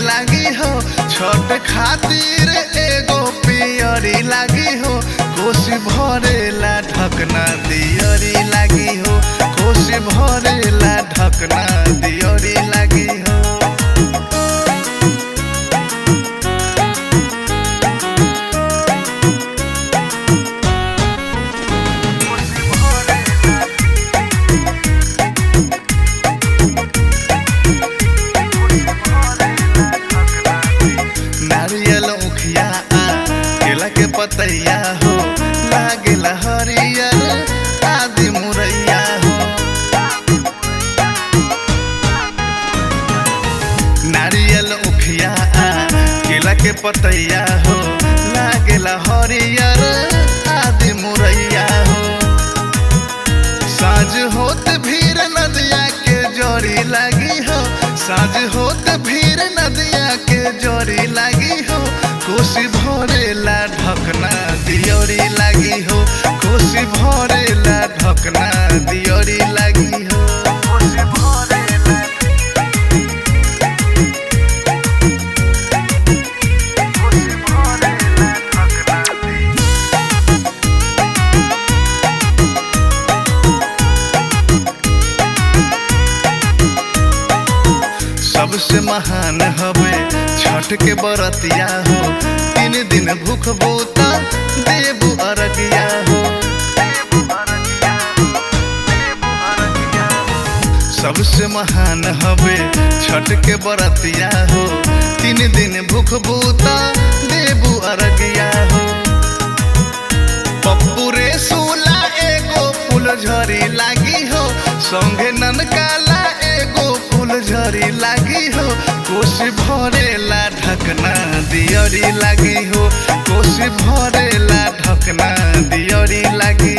लागी हो, छठ खातिर एगो पियरी लागी हो, कोसी भरेला ढकना दियरी लागी हो, कोसी भरेला ढकना दियरी लागी हो। नारियल उखिया केला के पतैया हो, लागेला हरियर आदि मुरैया हो। नारियल उखिया केला के पतैया हो, लागेला हरियर आदि मुरैया हो। साँझ होत भीड़ नदिया के जोड़ी लागी हो, साँझ होत भीड़ नदिया के जोड़ी लागी हो, कोसी भरेला ढकना दियोरी लागी हो, कोसी भरेला ढकना दियोरी लागी हो। कोसी भरेला ढकना सबसे महान हवे छठ के बरतिया हो, 3 दिन भूख बूता देबू अरगिया हो। सबसे महान हवे छठ के बरतिया हो, 3 दिन भूख बूता देबू अरगिया हो। पप्पू रे सूला एगो फूल झरी लागी हो, संगे ननकाला एगो फूल झरी लागी हो, कोसी भरेला ढकना दियरी लागी हो, कोसी भरेला ढकना दियरी लागी